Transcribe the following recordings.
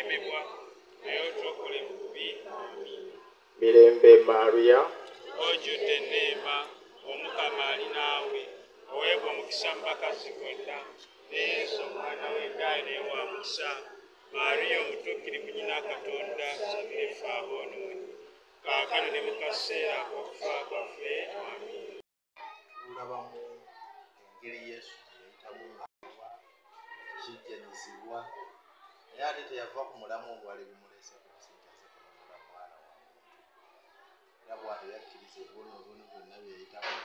okukemebwa naye otuokole mu bubi. Mirembe Maria, ojjudde enneema, Omukama ali naawe, oweebwa omukisa mu bakazi bonna, ne Yesu omwana w'endaaya naye wa mukisa. Maria omutuukirivu nnyina Katonda, tusabire ffe aboonoonyi, kaakano ne mu kaseera ak'okufa kwaffe. Amiina. Tulaba mu engeri Yesu gye yayitamu kijjanyizibwa, naye ate teyava ku mulamu obwali bumuleese ku nsi nti aze kununula mwana wa muntu. Era bw'atyo yakkiriza ebyonoono byonna bye yayitamu,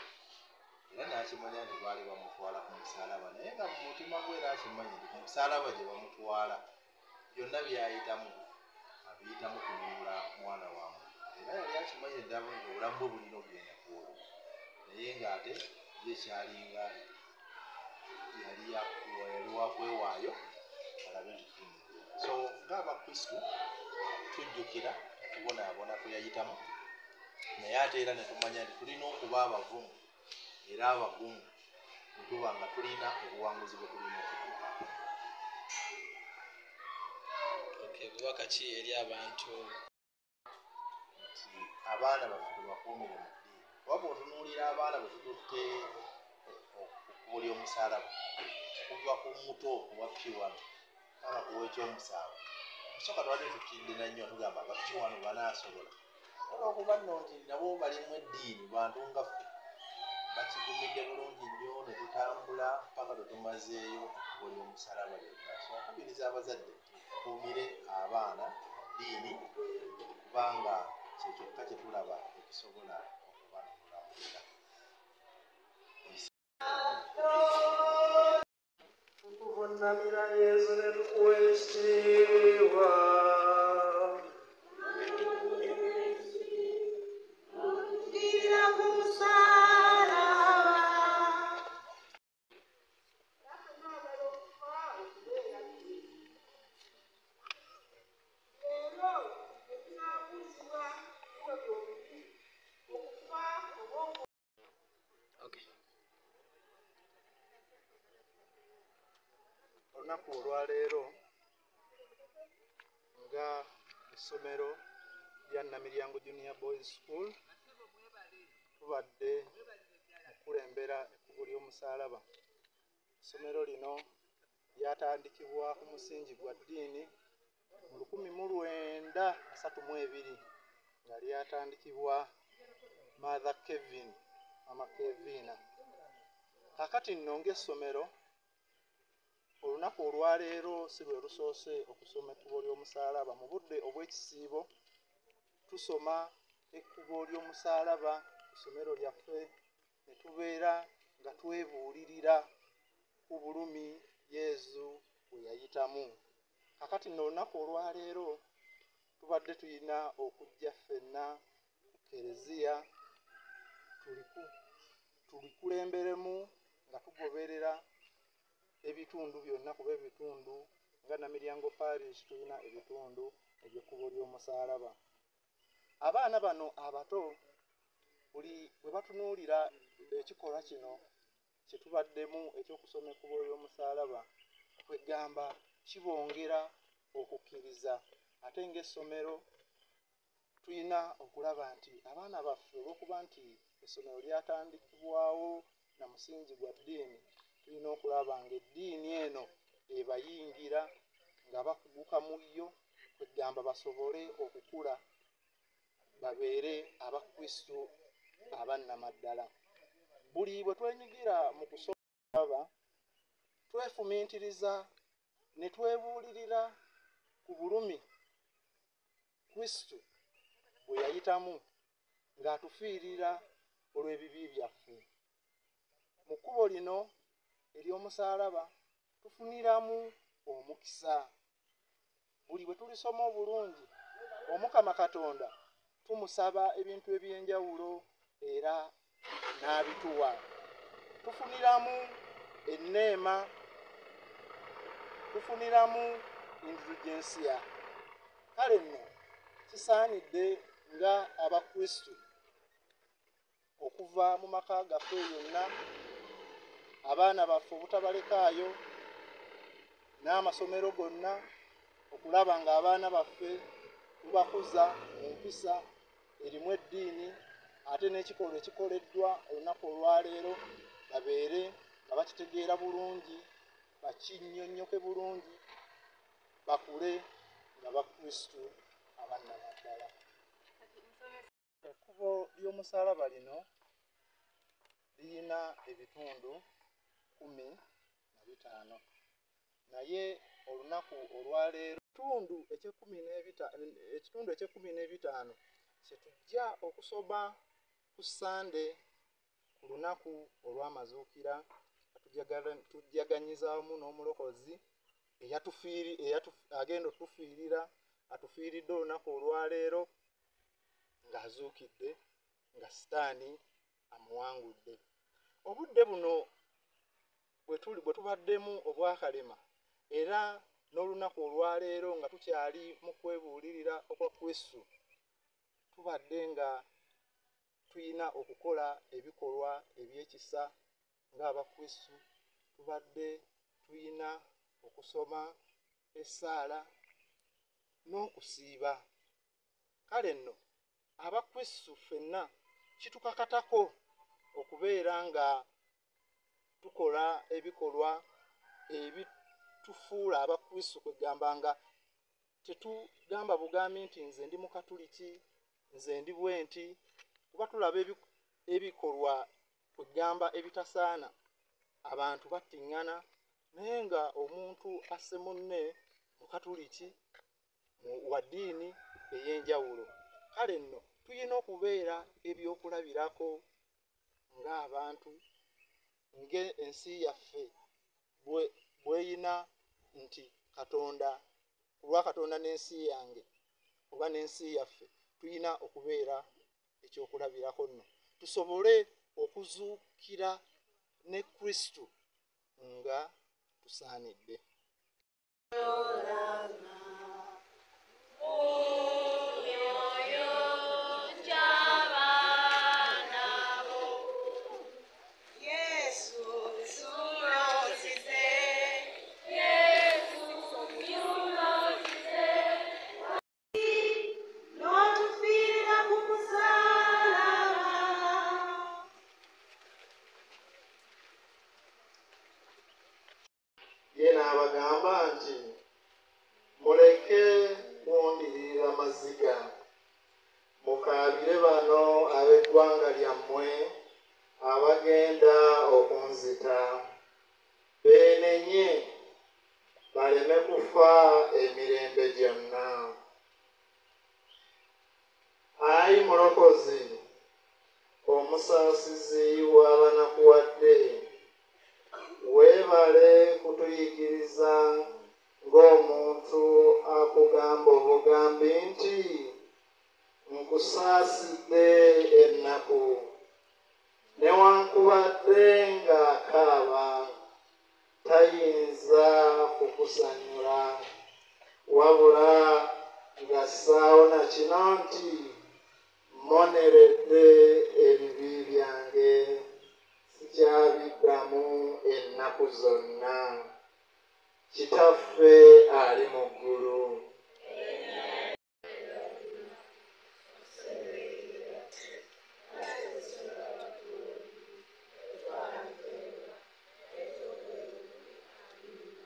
era n'akimanya nti baali bamutwala ku musaalaba, naye nga mu mutima gwe era akimanyi nti ku musaalaba gye bamutwala byonna byayitamu abiyitamu kununula mwana wa muntu. Era yali akimanyi ddala nti obulamu bwe bulina okugenda kwolwo, naye ng'ate ye kyalinga yali wakwewaayo alabe ekitundu. So ng'abakristu tujjukira okubonaabona kwe yayitamu, naye ate era ne tumanya nti tulina okuba abavumu era abagumu ne tuba nga tulina obuwanguzi bwe tulina okutuuka. Bubaka ki eri abantu nti abaana baffe tubakuumire mu ddiini? Kuba bw'otunuulira abaana bwe tututte ekkubo ly'omusaalaba okuva ku muto owa P1 paka ku w'ekyomusanvu, okusooka twali tutidde nnyo tugamba aba P1 banaasobola, olw'okuba nno nti nabo balimu eddiini, bantu nga ffe. Bakigumidde bulungi nnyo ne tutambula paka twe tumazeeyo ekkubo ly'omusaalaba lyonna. So nkubiriza abazadde tukuumire abaana ddiini, kubanga kye kyokka kye tulaba ekisobola okubanunula. Tukuvuunamira Yesu ne tukuwa ekitiibwa. Olunaku olwaleero nga essomero lya Namiryango Junior Boys School tubadde mukulembera ekkubo ly'omusaalaba. Essomero lino lyatandikibwa ku musingi gwa ddiini mu 1932 nga lyatandikibwa Mother Kevin, Mama Kevina. Kaakati nno ng'essomero olunaku olwaleero si lwe lusoose okusoma ekkubo ly'omusaalaba. Mu budde obw'ekisiibo tusoma ekkubo ly'omusaalaba ku ssomero lyaffe ne tubeera nga twebuulirira ku bulumi Yesu bwe yayitamu. Kakati nno olunaku olwaleero tubadde tulina okujja ffenna ku Kereziya tulikulemberemu nga tugoberera ebitundu byonna, kuba ebitundu nga Namiryango Parish tulina ebitundu eby'ekkubo ly'omusaalaba. Abaana bano abato buli bwe batunuulira ekikolwa kino kye tubaddemu eky'okusoma ekkubo ly'omusaalaba, kwegamba kibongera okukkiriza. Ate ng'essomero tulina okulaba nti abaana baffe olw'okuba nti essomero lyatandikibwawo na musingi gwa ddiini, tulina okulaba ng'eddiini eno ebayingira nga bakuguka mu yo, kwegamba basobole okukula babeere abakristu abannamaddala. Buli bwe twenyigira mu kusoma twefumiitiriza ne twebuulirira ku bulumi Kristu bwe yayitamu ng'atufiirira olw'ebibi byaffe. Mu kkubo lino ery'omusaalaba tufuniramu omukisa. Buli bwe tulisoma obulungi, Omukama Katonda tumusaba ebintu eby'enjawulo era n'abituwa. Tufuniramu enneema, tufuniramu indulgensia. Kale nno kisaanidde nga abakristu okuva mu maka gaffe yonna, abaana baffe obutabalekaayo, n'amasomero gonna okulaba ng'abaana baffe tubakuza mu mpisa erimu eddiini ate n'ekikolwa ekikoleddwa olunaku olwaleero babeere nga bakitegeera bulungi, bakinnyonnyoke bulungi, bakule nga bakristu abannamaddala. Ekkubo ly'omusaalaba lino lirina ebitundu 15 naye olunaku olwaleero ekitundu ekye15 kye tujja okusoma ku Sande ku lunaku olw'amazuukira tujjaganyiza wamu n'omulokozi agenda otufiirira atufiiridde olunaku olwaleero ng'azuukidde nga Sitaani amuwangudde. Obudde buno bwe tubaddemu obwakalema era n'olunaku olwaleero nga tukyali mu kwebuulirira okwa Kristo, tubadde nga tuyina okukola ebikolwa ebyekisa ng'abakristu, tubadde tuyina okusoma essaala n'okusiiba. Kale nno abakristu ffenna kitukakatako okubeera nga tukola ebikolwa ebitufuula abakristu, kwegamba nga tetugamba bugambi nti nze ndi Mukatuliki, nze ndi bwenti, kuba tulaba ebikolwa kwegamba ebitasaana, abantu battiŋŋana naye nga omuntu asse munne Mukatuliki wa ddiini ey'enjawulo. Kale nno tulina okubeera ebyokulabirako ng'abantu, ng'ensi yaffe bweyina nti Katonda, ku lwa Katonda n'ensi yange oba n'ensi yaffe, tulina okubeera ekyokulabirako nno tusobole okuzuukira ne Kristo nga tusaanidde. Yena abagamba nti muleke kundirira maziga, mukaabire bano ab'eggwanga lyammwe abagenda okunzita, beenenye baleme kufa emirembe gyonna. Ayi Mulokozi, omusaasizi w'abanakuwadde, weebale kutuyigiriza ng'omuntu akugamba obugambi nti nkusaasidde ennaku, newankubadde ng'akaaba tayinza kukusanyula, wabula ng'assaawo na kino nti mmoneredde ebibi byange, sikyabiddamu ennaku zonna. Kitaffe ali mu ggulu.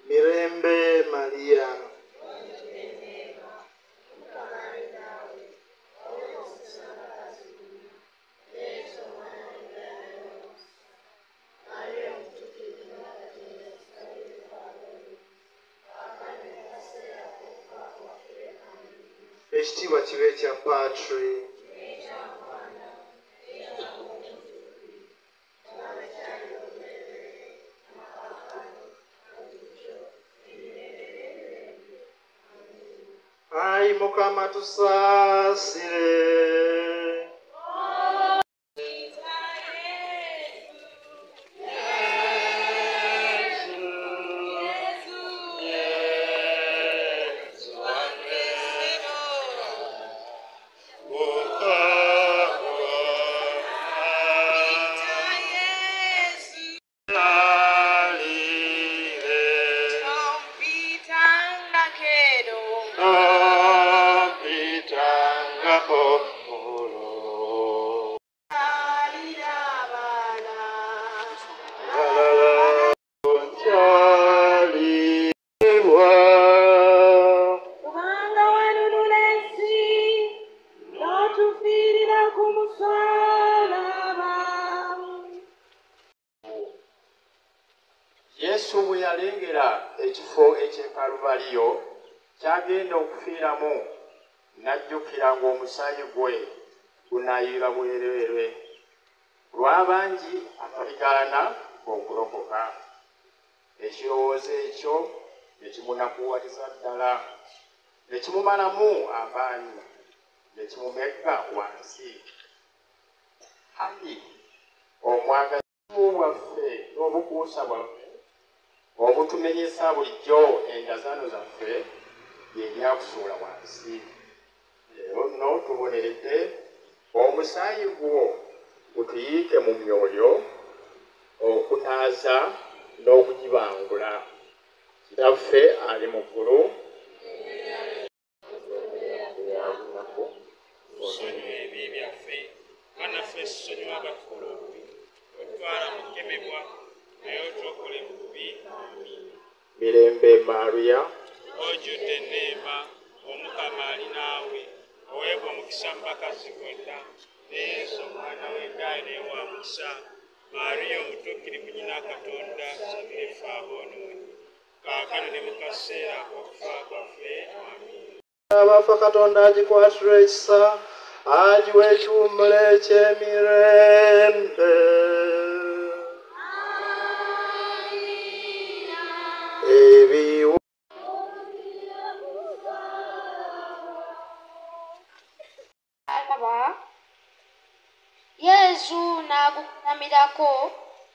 Mirembe Maria. Ekitiibwa kibe kya Patri. Ayi Mukama tusaasire. Kubanga wanunula ensi n'otufiirira ku musaalaba. Yesu bwe yalengera ekifo eky'ekaluvaliyo ky'agenda okufiiramu n'ajjukira ng'omusaayi gwe gunaayira bwereere. Lw'abangi akaligaana okulokoka. Ekirowoozo ekyo ne kimunakuwaliza ddala, ne kimumalamu amaanyi, ne kimumegga wansi. Ayi omwagazimu bwaffe n'obukuusa bwaffe obutumenyesa bulijjo endazaano zaffe bye byakusuula wansi. Leero nno tuboneredde omusaayi gwo gutuyiike mu myoyo okunaaza n'okugibangula. Kitaffe ali mu ggulu, tusonyiwe ebibi byaffe nga naffe tusonyiwa abatukola obubi, otwala mu kukemebwa naye otuokole mu bubi. Mirembe Maria, Ojjudde enneema, Omukama ali naawe, oweebwa omukisa mu bakazi bonna, ne Yesu omwana w'engaine wa mukisa. Mariya omutuukirivu nnyina Katonda, tusabire ffe aboonoonyi, kaakano ne mu kaseera ak'okufa kwaffe. Amiina. abafa Katonda agikwatira ekisa, agiwa ekiwummula eky'emirembe. Ebiwu Alaba Yesu n'agukulamirako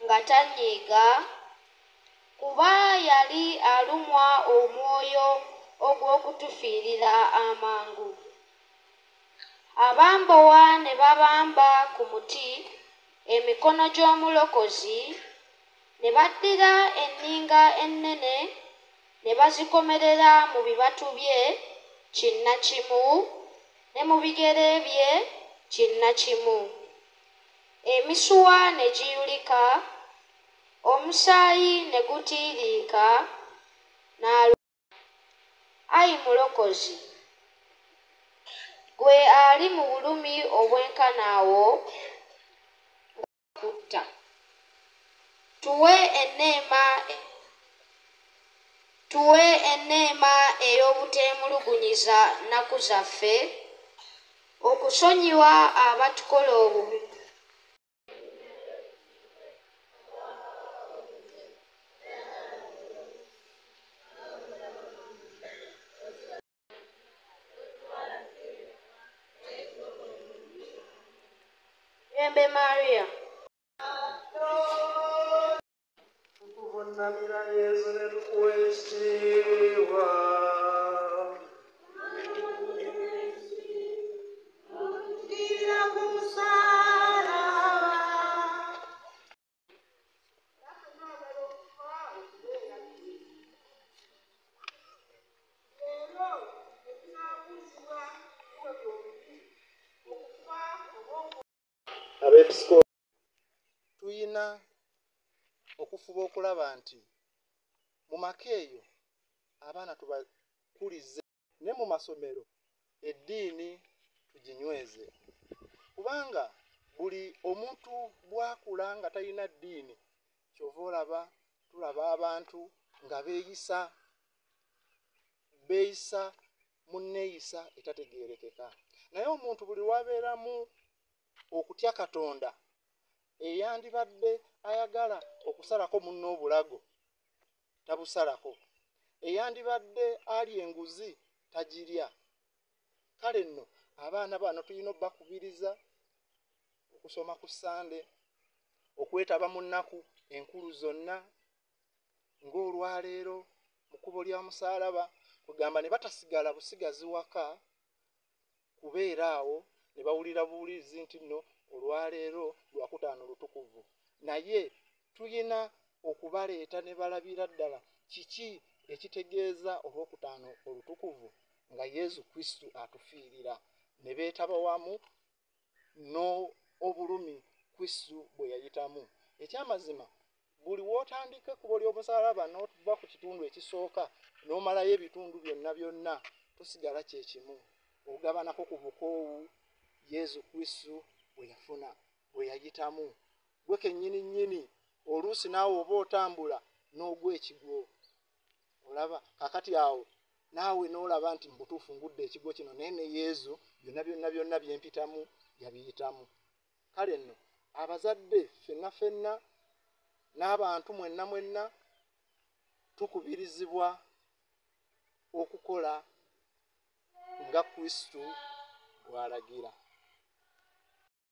nga tanyiiga, kuba yali alumwa omwoyo ogw'okutufiirira amangu. Abambowa ne babamba ku muti emikono gy'omulokozi, ne baddira enninga ennene ne bazikomerera mu bibatu bye kinnakimu ne mu bigere bye kinnakimu. Emisuwa ne giyulika, omusaayi ne gutiiriika n'alu. Ayi mulokozi, gwe ali mu bulumi obwenkanaawo kutta, tuwe enneema ey'obuteemulugunyiza nnaku zaffe, okusonyiwa abatukola obubi. Mirembe Maria, tukuvunamira Yesu ne tukuwa ekitiibwa. tufiirira ku musaalaba. Abeepisikoopi tuyina okufuba okulaba nti mu maka eyo abaana tubakulize, ne mu masomero eddiini tuginyweze, kubanga buli omuntu bwakula nga talina ddiini kyova tulaba abantu nga beeyisa mu nneeyisa etategeerekeka. Naye omuntu buli wabeeramu okutya Katonda, eyandibadde ayagala okusalako munno obulago tabusalako, eyandibadde alya enguzi tagirya. Kale nno abaana bano tulina obbakubiriza okusoma ku Sande, okwetaba mu nnaku enkulu zonna ng'olwaleero mu kkubo lya musaalaba, kugamba ne batasigala busigazi waka, kubeera awo ne bawulira buwulizi nti nno olwaleero lwakutaano lutukuvu. Naye tulina okubaleeta ne balabira ddala kiki ekitegeeza olwokutaano olutukuvu, nga Yesu Kristo atufiirira. ne beetaba wamu n'obulumi Kristo bwe yayitamu. Ekyamazima buli w'otandika ekkubo ly'omusaalaba n'otuva ku kitundu ekisooka n'omalayo ebitundu byonna tosigala kye kimu, ogabanako ku bukoowu Yesu Kristo bwe yafuna bwe yayitamu. Gwe kennyini nnyini oluusi naawe oba otambula n'ogwa ekigo, olaba kakati awo naawe n'olaba nti mu butuufu ngudde ekigo kino naye ne Yesu byonna byempitamu yabiyitamu. Kale nno abazadde ffenna n'abantu mwenna tukubirizibwa okukola nga Kristo bw'alagira.